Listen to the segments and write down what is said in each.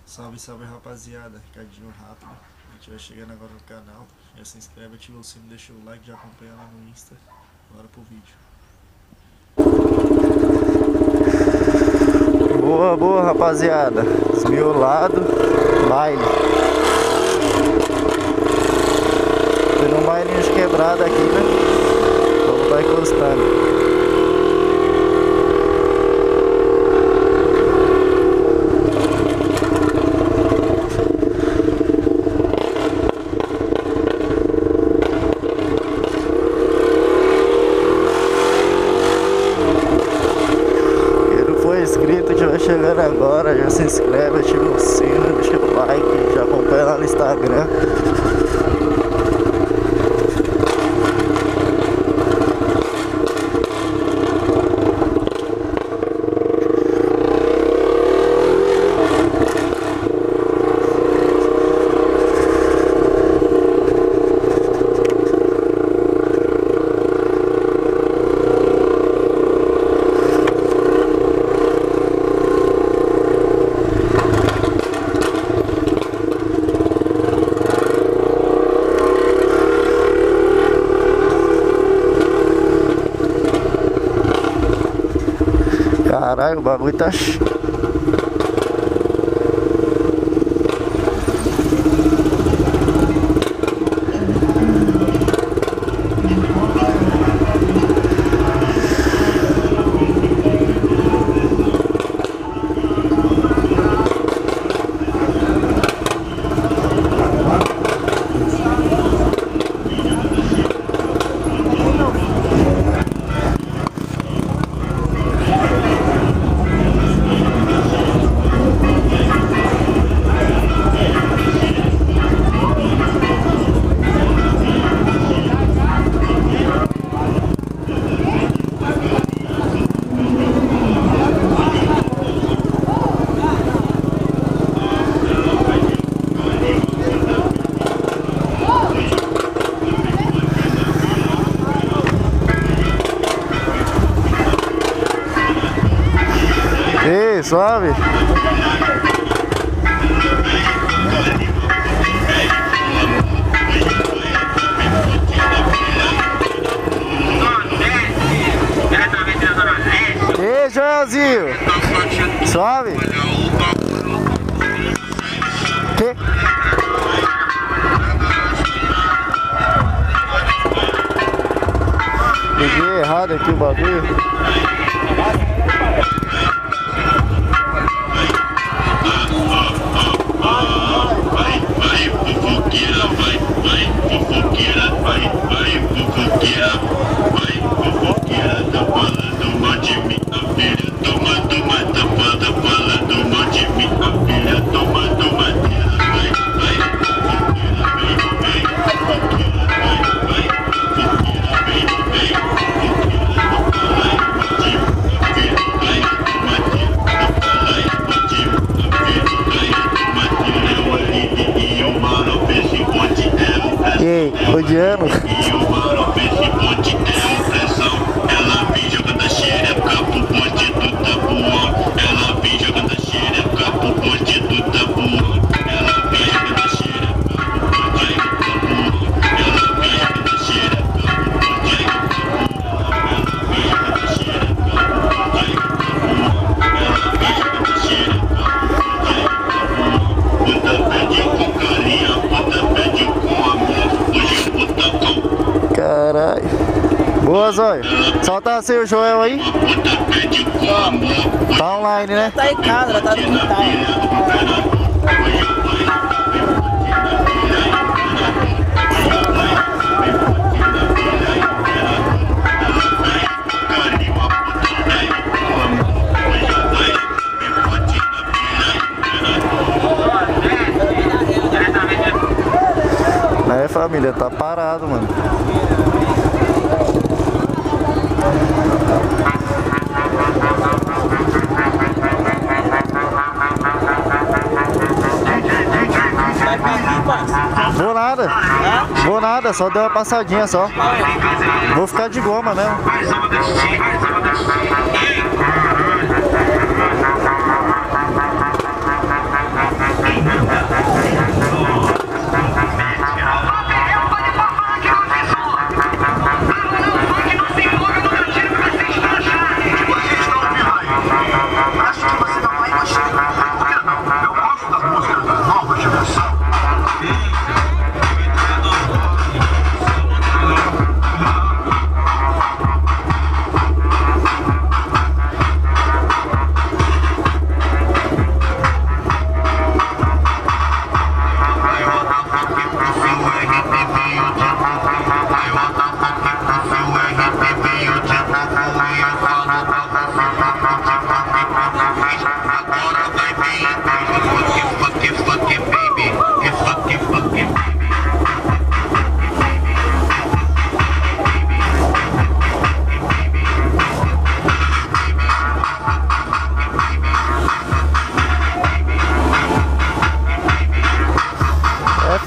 Salve, salve rapaziada, recadinho rápido. A gente vai chegando agora no canal. Já se inscreve, ativa o sino, deixa o like, já acompanha lá no Insta. Bora pro vídeo. Boa, boa rapaziada. Desmiolado, baile. Tem um bailinho de quebrada aqui, né? Vamos estar encostando. Inscrito, já vai chegando agora, já se inscreve, ativa o sino, deixa o like, já acompanha lá no Instagram. Caralho, o bagulho tá suave. Ei, Joelzinho. Suave. Que? Peguei errado aqui o bagulho. E aí, rodeando? Caralho. Boa, Zóio. Solta assim o Joel aí. Tá online, né? Tá em casa, ela tá no quintal. É, família, tá parado, mano. Vou nada. Vou nada, só deu uma passadinha só. Vou ficar de goma mesmo.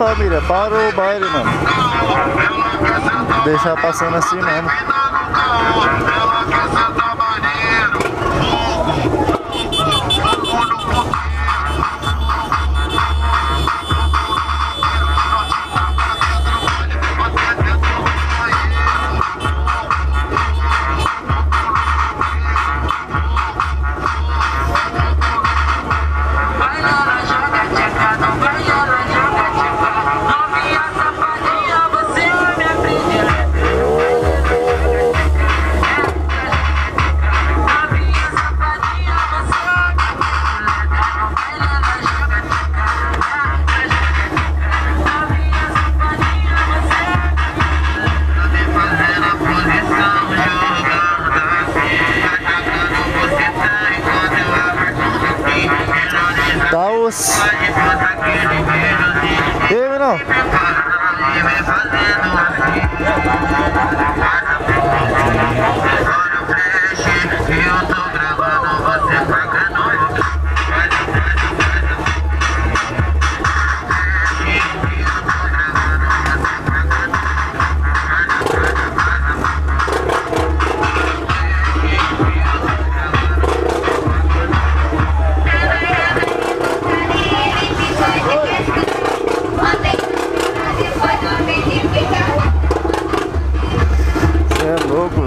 família, parou o baile, mano. Deixar passando assim mesmo. E aí, menino?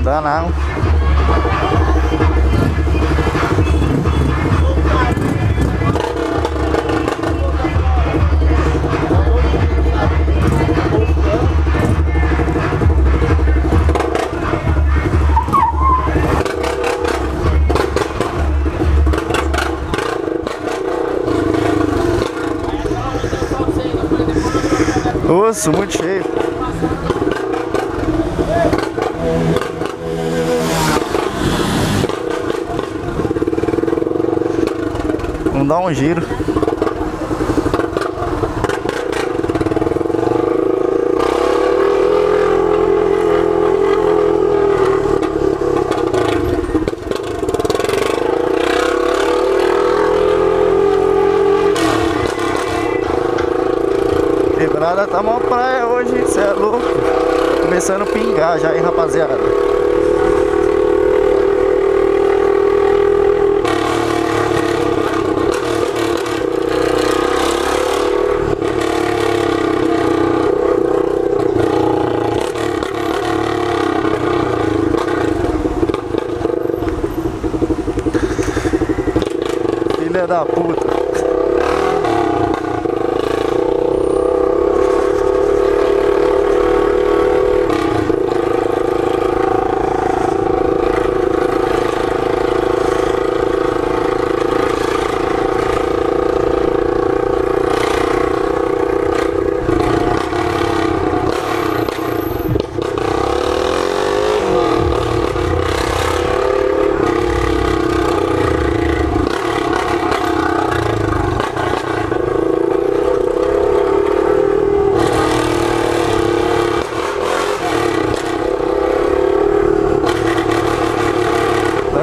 Dá não. Osso, muito cheio. Vamos dar um giro. Quebrada tá uma praia hoje, cê é louco. Tá começando a pingar já, hein, rapaziada. Filha da puta.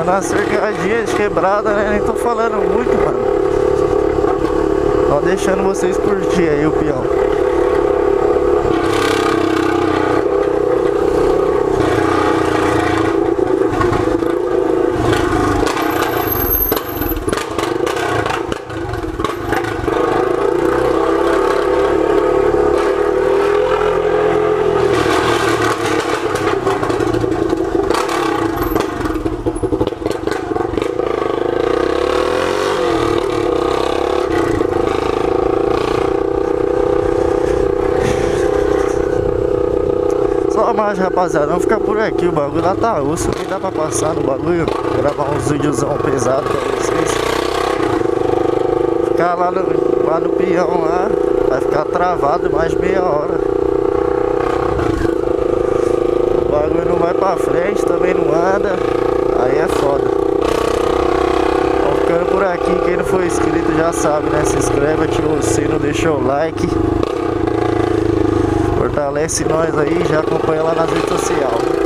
Uma cercadinha de quebrada, né? Nem tô falando muito, mano. Só deixando vocês curtir aí o peão. Mas rapaziada, vamos ficar por aqui, o bagulho lá tá osso, nem dá pra passar no bagulho, gravar uns videozão pesado pra vocês. Ficar lá no peão lá, vai ficar travado mais meia hora. O bagulho não vai pra frente, também não anda, aí é foda. Vamos ficando por aqui, quem não for inscrito já sabe, né? Se inscreve, ativa o sino, deixa o like. Fortalece nós aí, já acompanha lá nas redes sociais.